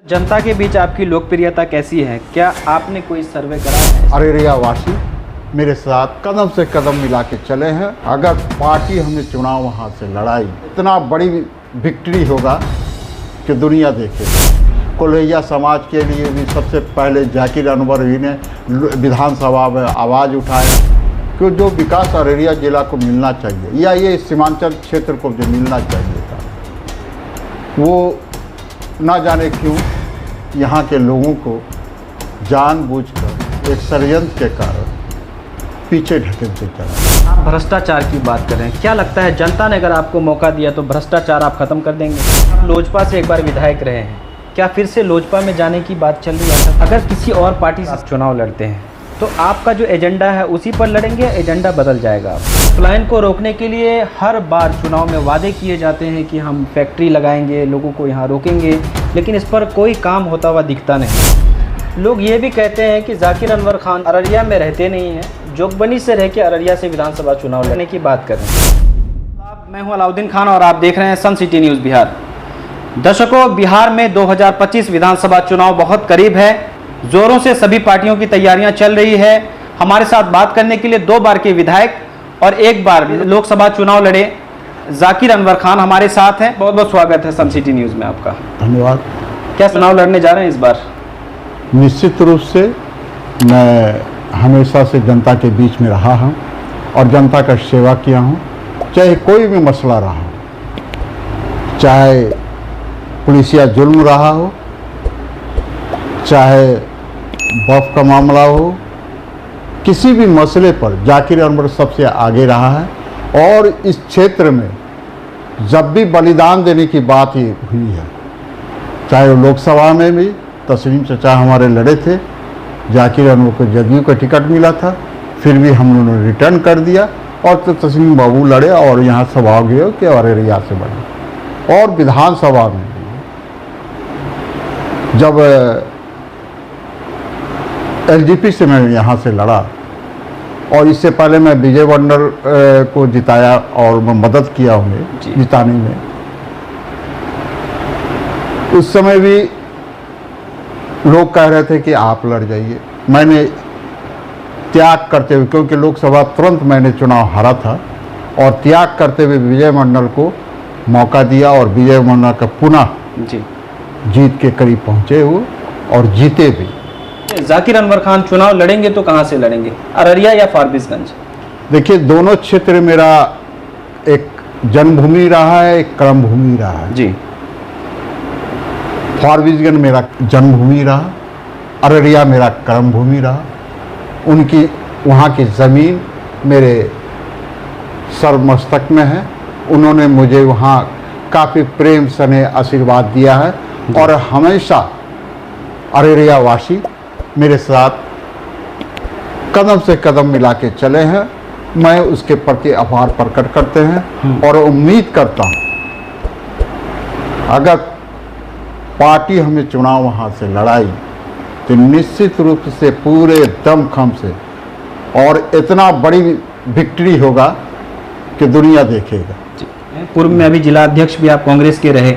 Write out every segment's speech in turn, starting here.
जनता के बीच आपकी लोकप्रियता कैसी है? क्या आपने कोई सर्वे करा है? अररिया वासी मेरे साथ कदम से कदम मिला के चले हैं। अगर पार्टी हमने चुनाव वहाँ से लड़ाई, इतना बड़ी विक्ट्री होगा कि दुनिया देखे। कोल्हैया समाज के लिए भी सबसे पहले जाकिर अनवर जी ने विधानसभा में आवाज़ उठाया कि जो विकास अररिया जिला को मिलना चाहिए या ये सीमांचल क्षेत्र को जो मिलना चाहिए था, वो ना जाने क्यों यहाँ के लोगों को जानबूझकर एक षड्यंत्र के कारण पीछे ढकेलते चला। आप भ्रष्टाचार की बात कर रहे हैं, क्या लगता है जनता ने अगर आपको मौका दिया तो भ्रष्टाचार आप खत्म कर देंगे? आप लोजपा से एक बार विधायक रहे हैं, क्या फिर से लोजपा में जाने की बात चल रही है? अगर किसी और पार्टी से चुनाव लड़ते हैं तो आपका जो एजेंडा है उसी पर लड़ेंगे या एजेंडा बदल जाएगा? पलायन को रोकने के लिए हर बार चुनाव में वादे किए जाते हैं कि हम फैक्ट्री लगाएंगे, लोगों को यहाँ रोकेंगे, लेकिन इस पर कोई काम होता हुआ दिखता नहीं। लोग ये भी कहते हैं कि जाकिर अनवर खान अररिया में रहते नहीं हैं, जोगबनी से रह के अररिया से विधानसभा चुनाव लड़ने की बात कर रहे हैं। मैं हूँ अलाउद्दीन खान और आप देख रहे हैं सन सिटी न्यूज़ बिहार। दर्शकों, बिहार में 2025 विधानसभा चुनाव बहुत करीब है। जोरों से सभी पार्टियों की तैयारियां चल रही है। हमारे साथ बात करने के लिए 2 बार के विधायक और 1 बार लोकसभा चुनाव लड़े जाकिर अनवर खान हमारे साथ हैं। बहुत बहुत स्वागत है सन सिटी न्यूज़ में आपका। धन्यवाद। क्या चुनाव लड़ने जा रहे हैं इस बार? निश्चित रूप से मैं हमेशा से जनता के बीच में रहा हूँ और जनता का सेवा किया हूँ, चाहे कोई भी मसला रहा हो, चाहे पुलिसिया जुल्म रहा हो, चाहे वक्फ का मामला हो, किसी भी मसले पर जाकिर अनवर सबसे आगे रहा है। और इस क्षेत्र में जब भी बलिदान देने की बात ही हुई है, चाहे वो लोकसभा में भी तस्लीम चचा हमारे लड़े थे, जाकिर अनवर को जदयू का टिकट मिला था, फिर भी हम लोगों ने रिटर्न कर दिया और तो तस्लीम बाबू लड़े और यहाँ सौभाग्य कि अररिया से बने। और विधानसभा में जब एलजेपी से मैं यहाँ से लड़ा और इससे पहले मैं विजय मंडल को जिताया और मैं मदद किया उन्हें जिताने में। उस समय भी लोग कह रहे थे कि आप लड़ जाइए। मैंने त्याग करते हुए, क्योंकि लोकसभा तुरंत मैंने चुनाव हारा था, और त्याग करते हुए विजय मंडल को मौका दिया और विजय मंडल का पुनः जीत के करीब पहुँचे हुए और जीते भी। जाकिर अनवर खान चुनाव लड़ेंगे तो कहां से लड़ेंगे, अररिया या फारबिसगंज? देखिए, दोनों क्षेत्र मेरा एक जन्मभूमि रहा है, एक कर्मभूमि रहा है जी। फारबिसगंज मेरा जन्मभूमि रहा, अररिया मेरा कर्मभूमि रहा। उनकी वहाँ की ज़मीन मेरे सर मस्तक में है। उन्होंने मुझे वहाँ काफ़ी प्रेम स्नेह आशीर्वाद दिया है और हमेशा अररिया वासी मेरे साथ कदम से कदम मिला के चले हैं। मैं उसके प्रति आभार प्रकट करते हैं और उम्मीद करता हूँ अगर पार्टी हमें चुनाव वहाँ से लड़ाई तो निश्चित रूप से पूरे दमखम से और इतना बड़ी विक्ट्री होगा कि दुनिया देखेगा। पूर्व में अभी जिला अध्यक्ष भी आप कांग्रेस के रहे।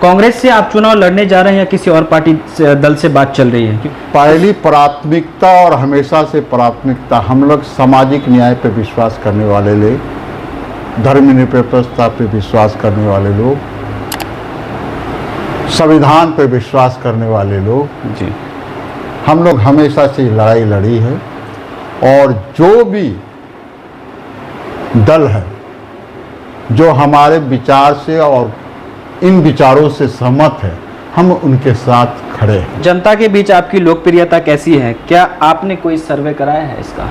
कांग्रेस से आप चुनाव लड़ने जा रहे हैं या किसी और पार्टी से, दल से बात चल रही है? पहली प्राथमिकता और हमेशा से प्राथमिकता हम लोग सामाजिक न्याय पर विश्वास करने वाले लोग, धर्मनिरपेक्षता पर विश्वास करने वाले लोग, संविधान पर विश्वास करने वाले लोग जी, हम लोग हमेशा से लड़ाई लड़ी है। और जो भी दल है जो हमारे विचार से और इन विचारों से सहमत है, हम उनके साथ खड़े हैं। जनता के बीच आपकी लोकप्रियता कैसी है? क्या आपने कोई सर्वे कराया है इसका?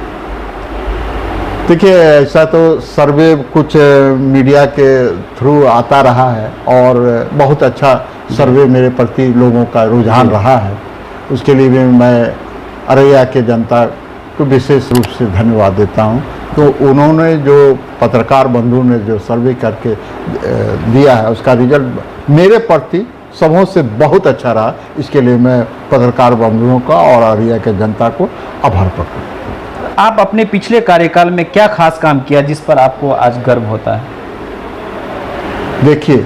देखिए, ऐसा तो सर्वे कुछ मीडिया के थ्रू आता रहा है और बहुत अच्छा सर्वे मेरे प्रति लोगों का रुझान रहा है। उसके लिए भी मैं अररिया के जनता को विशेष रूप से धन्यवाद देता हूं। तो उन्होंने जो पत्रकार बंधु ने जो सर्वे करके दिया है, उसका रिजल्ट मेरे प्रति सबों से बहुत अच्छा रहा। इसके लिए मैं पत्रकार बंधुओं का और अररिया के जनता को आभार प्रकट करता हूं। आप अपने पिछले कार्यकाल में क्या खास काम किया जिस पर आपको आज गर्व होता है? देखिए,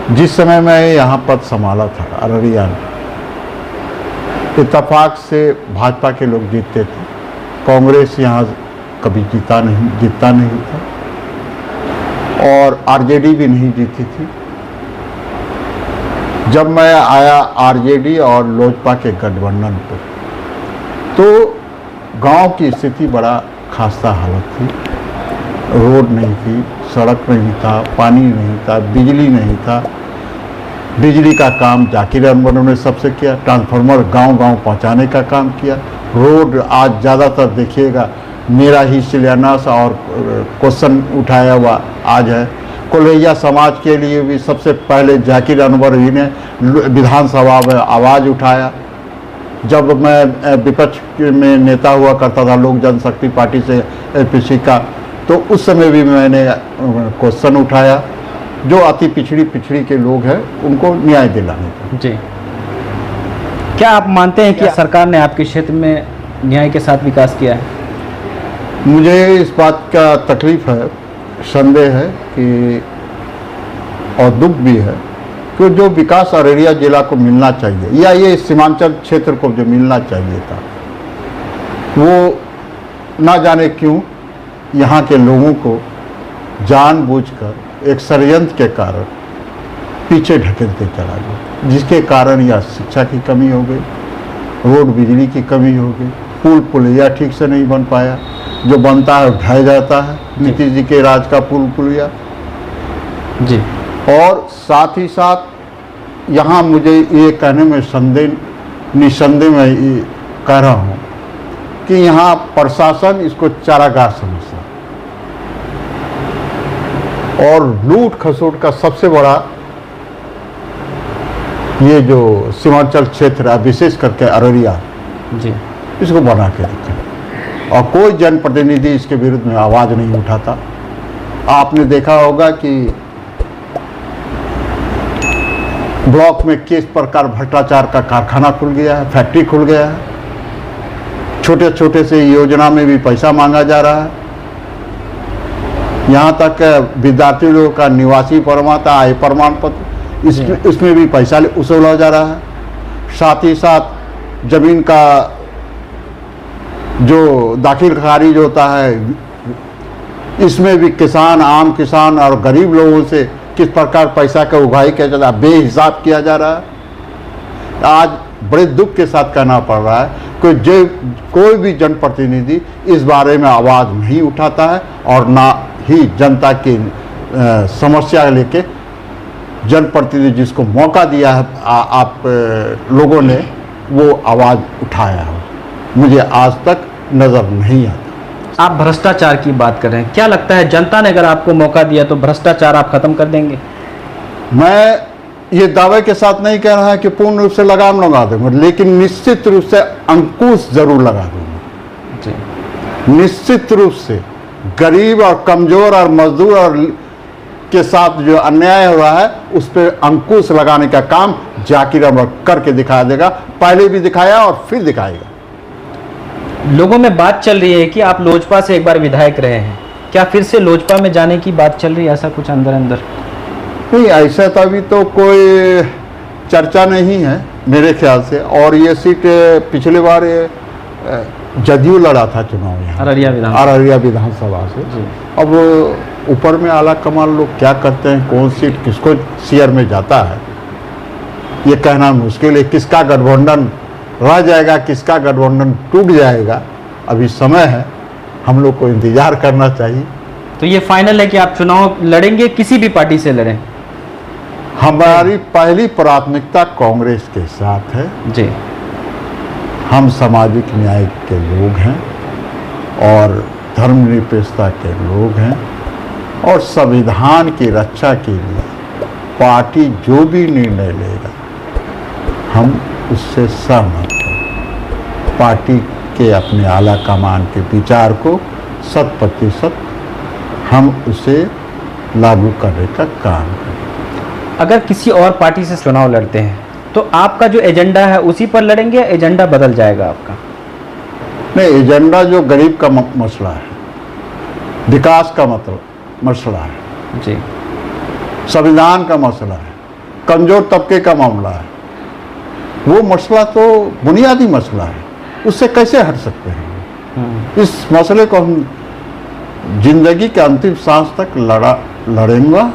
जिस समय मैं यहाँ पद संभाला था अररिया में, इत्तेफाक से भाजपा के लोग जीतते थे, कांग्रेस यहाँ कभी जीतता नहीं था और आरजेडी भी नहीं जीती थी। जब मैं आया आरजेडी और लोजपा के गठबंधन पर, तो गांव की स्थिति बड़ा खास्ता हालत थी। रोड नहीं थी, सड़क नहीं था, पानी नहीं था, बिजली नहीं था। बिजली का काम जाकिर अनवर ने सबसे किया, ट्रांसफार्मर गांव-गांव पहुंचाने का काम किया। रोड आज ज़्यादातर देखिएगा मेरा ही शिलान्यास और क्वेश्चन उठाया हुआ आज है। कोल्हैया समाज के लिए भी सबसे पहले जाकिर अनवर ही ने विधानसभा में आवाज़ उठाया। जब मैं विपक्ष में नेता हुआ करता था लोक जनशक्ति पार्टी से एपीसी का, तो उस समय भी मैंने क्वेश्चन उठाया जो अति पिछड़ी के लोग हैं उनको न्याय दिलाने का। जी, क्या आप मानते हैं कि सरकार ने आपके क्षेत्र में न्याय के साथ विकास किया है? मुझे इस बात का तकलीफ है, संदेह है कि और दुख भी है कि जो विकास अररिया जिला को मिलना चाहिए या ये सीमांचल क्षेत्र को जो मिलना चाहिए था, वो ना जाने क्यों यहाँ के लोगों को जानबूझकर एक षड्यंत्र के कारण पीछे ढकेलते चला गया, जिसके कारण यह शिक्षा की कमी हो गई, रोड बिजली की कमी हो गई, पुल पुलिया ठीक से नहीं बन पाया, जो बनता है ढह जाता है। नीतीश जी के राज का पुल पुलिया जी। और साथ ही साथ यहाँ मुझे ये कहने में निसंदेह मैं ये कह रहा हूँ कि यहाँ प्रशासन इसको चारागाह समझता और लूट खसोट का सबसे बड़ा ये जो सीमांचल क्षेत्र है, विशेष करके अररिया जी, इसको बना के रखा और कोई जनप्रतिनिधि इसके विरुद्ध में आवाज़ नहीं उठाता। आपने देखा होगा कि ब्लॉक में किस प्रकार भ्रष्टाचार का कारखाना खुल गया है, फैक्ट्री खुल गया है, छोटे छोटे से योजना में भी पैसा मांगा जा रहा है। यहाँ तक विद्यार्थी लोगों का निवासी प्रमाण आय प्रमाण पत्र इसमें भी पैसा वसूला जा रहा है। साथ ही साथ जमीन का जो दाखिल खारिज होता है, इसमें भी किसान, आम किसान और गरीब लोगों से किस प्रकार पैसा का उगाही किया जाता है, बेहिसाब किया जा रहा है। आज बड़े दुख के साथ कहना पड़ रहा है कि कोई भी जनप्रतिनिधि इस बारे में आवाज़ नहीं उठाता है और ना ही जनता की समस्या लेके जनप्रतिनिधि जिसको मौका दिया है आप लोगों ने वो आवाज़ उठाया हो, मुझे आज तक नज़र नहीं आता। आप भ्रष्टाचार की बात कर रहे हैं, क्या लगता है जनता ने अगर आपको मौका दिया तो भ्रष्टाचार आप खत्म कर देंगे? मैं ये दावे के साथ नहीं कह रहा है कि पूर्ण रूप से लगाम लगा दूंगा, लेकिन निश्चित रूप से अंकुश जरूर लगा दूंगा जी। निश्चित रूप से गरीब और कमजोर और मजदूर और के साथ जो अन्याय हो रहा है उस पर अंकुश लगाने का काम जाकिर अनवर करके दिखा देगा। पहले भी दिखाया और फिर दिखाएगा। लोगों में बात चल रही है कि आप लोजपा से एक बार विधायक रहे हैं, क्या फिर से लोजपा में जाने की बात चल रही है? ऐसा कुछ अंदर अंदर नहीं, ऐसा तो अभी तो कोई चर्चा नहीं है मेरे ख्याल से। और ये सीट पिछले बार जदयू लड़ा था चुनाव यहाँ अररिया विधानसभा से। अब ऊपर में आला कमान लोग क्या करते हैं, कौन सीट किसको शेयर में जाता है, ये कहना मुश्किल है। किसका गठबंधन रह जाएगा, किसका गठबंधन टूट जाएगा, अभी समय है, हम लोग को इंतजार करना चाहिए। तो ये फाइनल है कि आप चुनाव लड़ेंगे, किसी भी पार्टी से लड़ें? हमारी पहली प्राथमिकता कांग्रेस के साथ है जी। हम सामाजिक न्याय के लोग हैं और धर्मनिरपेक्षता के लोग हैं और संविधान की रक्षा के लिए पार्टी जो भी निर्णय लेगा हम उससे सहमत हैं। पार्टी के अपने आला कमान के विचार को 100% हम उसे लागू करने का काम करें। अगर किसी और पार्टी से चुनाव लड़ते हैं तो आपका जो एजेंडा है उसी पर लड़ेंगे, एजेंडा बदल जाएगा आपका? नहीं, एजेंडा जो गरीब का मसला है, विकास का मसला है जी, संविधान का मसला है, कमज़ोर तबके का मामला है, वो मसला तो बुनियादी मसला है, उससे कैसे हट सकते हैं। इस मसले को हम जिंदगी के अंतिम सांस तक लड़ूंगा,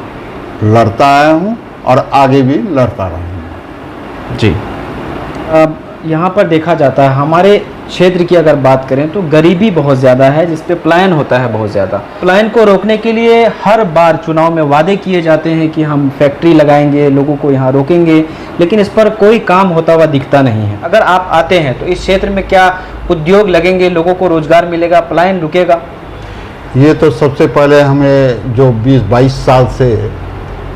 लड़ता आया हूँ और आगे भी लड़ता रहूँगा। जी, अब यहाँ पर देखा जाता है हमारे क्षेत्र की अगर बात करें तो गरीबी बहुत ज़्यादा है, जिस पे पलायन होता है बहुत ज़्यादा। पलायन को रोकने के लिए हर बार चुनाव में वादे किए जाते हैं कि हम फैक्ट्री लगाएंगे, लोगों को यहाँ रोकेंगे, लेकिन इस पर कोई काम होता हुआ दिखता नहीं है। अगर आप आते हैं तो इस क्षेत्र में क्या उद्योग लगेंगे, लोगों को रोजगार मिलेगा, पलायन रुकेगा? ये तो सबसे पहले हमें जो 20-22 साल से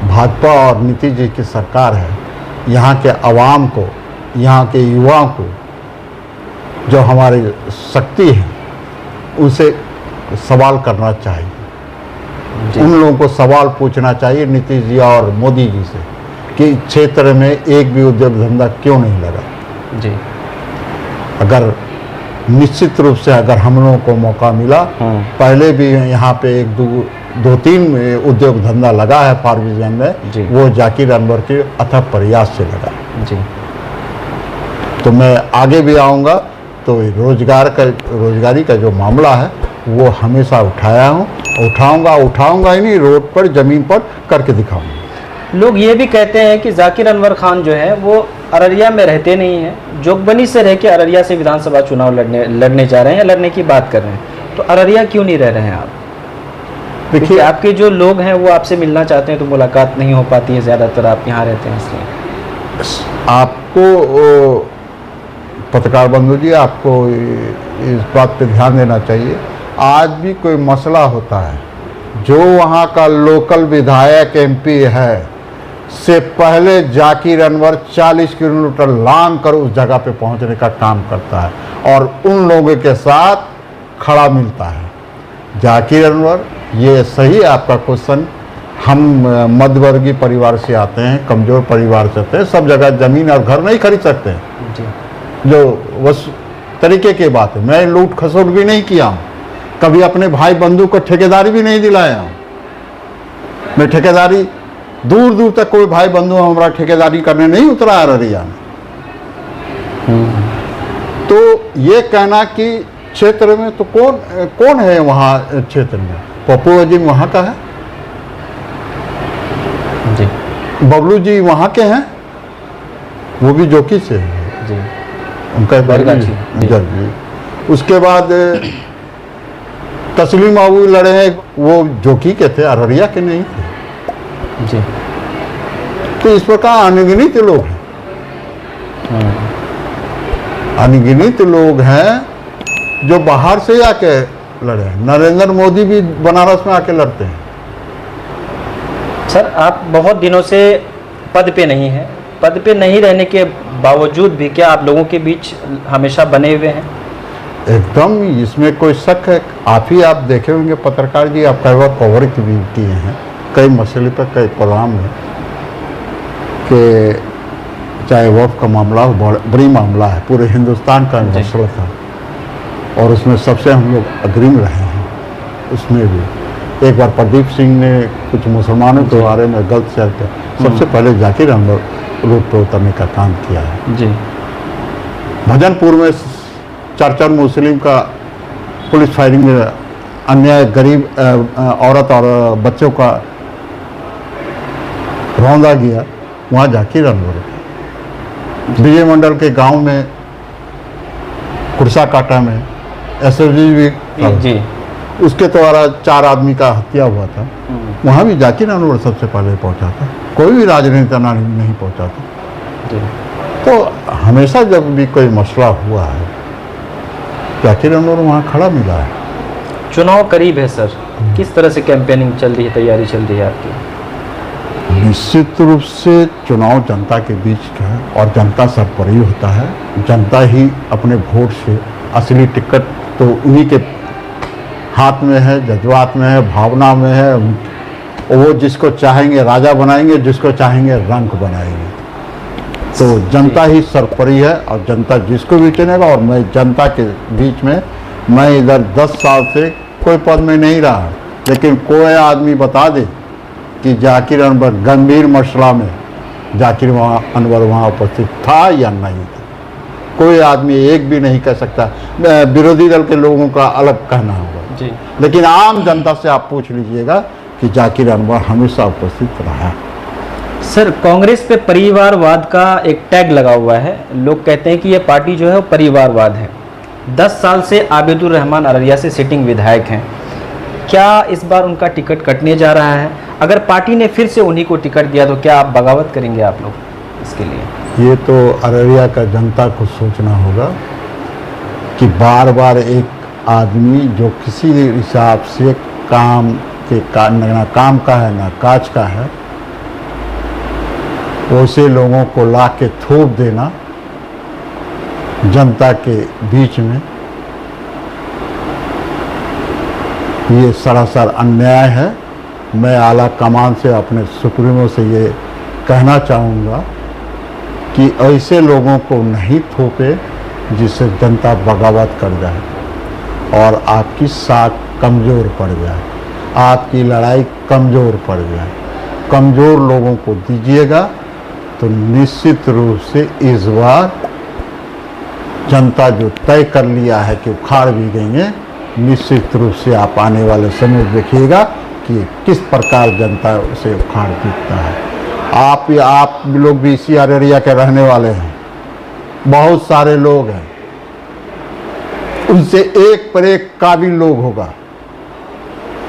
भाजपा और नीतीश जी की सरकार है, यहाँ के आवाम को, यहाँ के युवाओं को, जो हमारी शक्ति है, उनसे सवाल करना चाहिए। उन लोगों को सवाल पूछना चाहिए नीतीश जी और मोदी जी से कि क्षेत्र में एक भी उद्योग धंधा क्यों नहीं लगा। जी, अगर निश्चित रूप से अगर हम लोगों को मौका मिला, पहले भी यहाँ पे दो तीन उद्योग धंधा लगा है फार्मिज्म में, वो जाकिर अनवर के अथक प्रयास से लगा। जी, तो मैं आगे भी आऊँगा, तो रोजगारी का जो मामला है वो हमेशा उठाऊंगा ही नहीं, रोड पर ज़मीन पर करके दिखाऊंगा। लोग ये भी कहते हैं कि जाकिर अनवर खान जो है वो अररिया में रहते नहीं हैं, जोगबनी से रह के अररिया से विधानसभा चुनाव लड़ने जा रहे हैं या लड़ने की बात कर रहे हैं, तो अररिया क्यों नहीं रह रहे हैं आप? देखिए, आपके जो लोग हैं वो आपसे मिलना चाहते हैं तो मुलाकात नहीं हो पाती है, ज़्यादातर आप यहाँ रहते हैं इसलिए। आपको पत्रकार बंधु जी, आपको इस बात पे ध्यान देना चाहिए, आज भी कोई मसला होता है, जो वहाँ का लोकल विधायक MP है, से पहले जाकिर अनवर 40 किलोमीटर लांग कर उस जगह पे पहुँचने का काम करता है और उन लोगों के साथ खड़ा मिलता है। जाकिर अनवर, ये सही आपका क्वेश्चन, हम मध्यवर्गीय परिवार से आते हैं, कमज़ोर परिवार से आते हैं, सब जगह ज़मीन और घर नहीं खरीद सकते हैं। जी, जो बस तरीके की बात है। मैं लूट खसोट भी नहीं किया हूँ, कभी अपने भाई बंधु को ठेकेदारी भी नहीं दिलाया हूँ। मैं ठेकेदारी, दूर दूर तक कोई भाई बंधु हमारा ठेकेदारी करने नहीं उतरा अररिया में। तो ये कहना कि क्षेत्र में तो कौन है वहाँ क्षेत्र में? पप्पू अजीम वहाँ का है जी, बबलू जी वहाँ के हैं, वो भी जोकी से है जी, उनका जी। उसके बाद तस्लीम बाबू लड़े हैं, वो जोकी के थे, अररिया के नहीं थे जी। तो इस प्रकार अनगिनत लोग हैं, अनगिनत लोग हैं जो बाहर से आके लड़े हैं। नरेंद्र मोदी भी बनारस में आके लड़ते हैं। सर, आप बहुत दिनों से पद पे नहीं हैं, पद पे नहीं रहने के बावजूद भी क्या आप लोगों के बीच हमेशा बने हुए हैं? एकदम, इसमें कोई शक है। आप देखे होंगे पत्रकार जी, आप कई बार कवर भी किए हैं कई मसले पर, कई प्रोग्राम में, कि चाहे वक्फ का मामला हो, बड़ी मामला है, पूरे हिंदुस्तान का मसला था और उसमें सबसे हम लोग अग्रिम रहे हैं। उसमें भी एक बार प्रदीप सिंह ने कुछ मुसलमानों के बारे में गलत शेयर किया, सबसे पहले जाकिर अनवर रोड पर उतरने का काम किया है जी। भजनपुर में 4 मुस्लिम का पुलिस फायरिंग में अन्याय, गरीब औरत और बच्चों का रौंदा गया, वहाँ जाकिर अनवर। विजय मंडल के गांव में कुर्सा काटा में SOG भी जी, उसके द्वारा 4 आदमी का हत्या हुआ था, वहाँ भी जाकिर अनवर सबसे पहले पहुँचा था, कोई भी राजनेता नहीं पहुँचा था। तो हमेशा जब भी कोई मसला हुआ है, जाकिर अनवर वहाँ खड़ा मिला है। चुनाव करीब है सर, किस तरह से कैंपेनिंग चल रही है, तैयारी चल रही है आपकी? निश्चित रूप से चुनाव जनता के बीच का है और जनता सर्वोपरि होता है। जनता ही अपने वोट से, असली टिकट तो उन्हीं के हाथ में है, जज्बात में है, भावना में है। वो जिसको चाहेंगे राजा बनाएंगे, जिसको चाहेंगे रंक बनाएंगे। तो जनता ही सर्वोपरि है और जनता जिसको भी चुनेगा। और मैं जनता के बीच में, मैं इधर 10 साल से कोई पद में नहीं रहा, लेकिन कोई आदमी बता दे कि जाकिर अनवर गंभीर मसला में जाकिर अनवर वहाँ उपस्थित था या नहीं था। कोई आदमी एक भी नहीं कह सकता, विरोधी दल के लोगों का अलग कहना होगा जी। लेकिन आम जनता से आप पूछ लीजिएगा कि जाकिर अनवर हमेशा उपस्थित रहा। सर, कांग्रेस पे परिवारवाद का एक टैग लगा हुआ है। लोग कहते हैं कि ये पार्टी जो है वो परिवारवाद है। 10 साल से आबिदुर रहमान अररिया से सिटिंग विधायक हैं। क्या इस बार उनका टिकट कटने जा रहा है? अगर पार्टी ने फिर से उन्हीं को टिकट दिया तो क्या आप बगावत करेंगे आप लोग इसके लिए? ये तो अररिया का जनता को सोचना होगा कि बार बार एक आदमी जो किसी हिसाब से काम के ना काम का है ना काज का है, वैसे लोगों को ला के थोप देना जनता के बीच में, ये सरासर अन्याय है। मैं आला कमान से अपने सुप्रीमो से ये कहना चाहूँगा कि ऐसे लोगों को नहीं थोपे जिससे जनता बगावत कर जाए और आपकी साख कमज़ोर पड़ जाए, आपकी लड़ाई कमज़ोर पड़ जाए। कमज़ोर लोगों को दीजिएगा तो निश्चित रूप से इस बार जनता जो तय कर लिया है कि उखाड़ भी देंगे, निश्चित रूप से आप आने वाले समय देखिएगा कि किस प्रकार जनता उसे उखाड़ दिखता है। आप लोग भी इसी अररिया के रहने वाले हैं, बहुत सारे लोग हैं, उनसे एक पर एक काबिल लोग होगा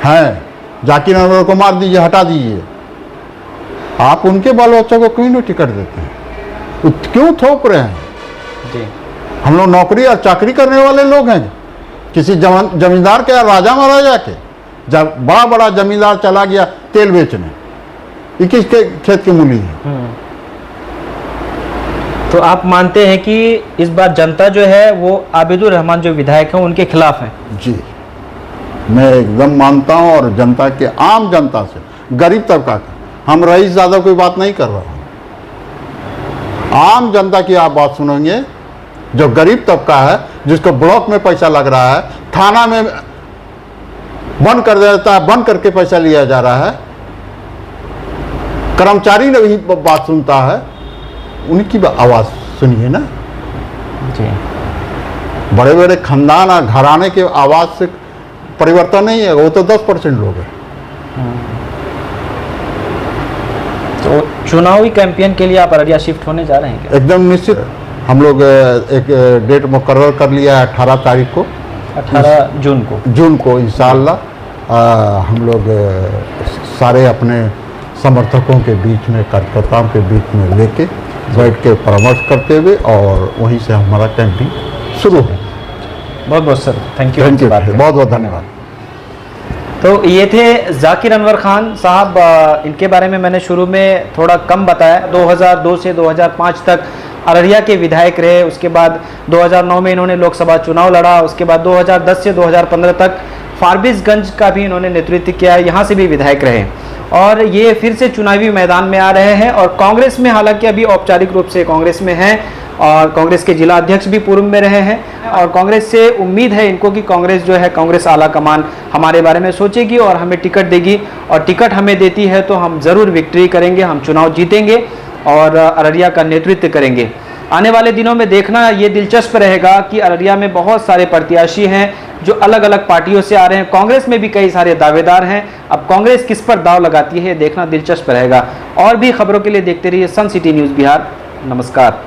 हैं। जाकिर अनवर को मार दीजिए, हटा दीजिए, आप उनके बाल बच्चों को क्यों नहीं टिकट देते हैं? क्यों थोप रहे हैं जी? हम लोग नौकरी और चाकरी करने वाले लोग हैं, किसी जमींदार के या राजा महाराजा के। जब बड़ा जमींदार चला गया तेल बेचने, ये किसके खेत की मूली है? तो आप मानते हैं कि इस बार जनता जो है वो आबिदुर रहमान जो विधायक हैं उनके खिलाफ है? जी, मैं एकदम मानता हूं। और जनता के, आम जनता से, गरीब तबका का, हम रईस ज़्यादा कोई बात नहीं कर रहा हूं, आम जनता की आप बात सुनेंगे। जो गरीब तबका है, जिसको ब्लॉक में पैसा लग रहा है, थाना में बंद कर देता है, बंद करके पैसा लिया जा रहा है, कर्मचारी ने भी बात सुनता है, उनकी आवाज़ सुनिए ना जी। बड़े बड़े खानदान और घराने के आवाज़ से परिवर्तन नहीं है, वो तो 10% लोग हैं। तो चुनावी कैंपेन के लिए आप अररिया शिफ्ट होने जा रहे हैं क्या? एकदम निश्चित। हम लोग एक डेट मुकर्रर कर लिया है 18 तारीख को, 18 जून को इंशाअल्लाह हम लोग सारे अपने समर्थकों के बीच में, कार्यकर्ताओं के बीच में लेके बैठ के परामर्श करते हुए और वहीं से हमारा कैंपिंग शुरू है। बहुत बहुत सर, थैंक यू। बहुत बहुत धन्यवाद। तो ये थे जाकिर अनवर खान साहब। इनके बारे में मैंने शुरू में थोड़ा कम बताया। 2002 से 2005 तक अररिया के विधायक रहे। उसके बाद 2009 में इन्होंने लोकसभा चुनाव लड़ा। उसके बाद 2010 से 2015 तक फारबिसगंज का भी इन्होंने नेतृत्व किया, यहाँ से भी विधायक रहे और ये फिर से चुनावी मैदान में आ रहे हैं। और कांग्रेस में, हालांकि अभी औपचारिक रूप से कांग्रेस में हैं और कांग्रेस के जिला अध्यक्ष भी पूर्व में रहे हैं और कांग्रेस से उम्मीद है इनको कि कांग्रेस जो है, कांग्रेस आला कमान हमारे बारे में सोचेगी और हमें टिकट देगी और टिकट हमें देती है तो हम ज़रूर विक्ट्री करेंगे, हम चुनाव जीतेंगे और अररिया का नेतृत्व करेंगे। आने वाले दिनों में देखना ये दिलचस्प रहेगा कि अररिया में बहुत सारे प्रत्याशी हैं जो अलग अलग पार्टियों से आ रहे हैं। कांग्रेस में भी कई सारे दावेदार हैं। अब कांग्रेस किस पर दाव लगाती है देखना दिलचस्प रहेगा। और भी खबरों के लिए देखते रहिए सन सिटी न्यूज़ बिहार। नमस्कार।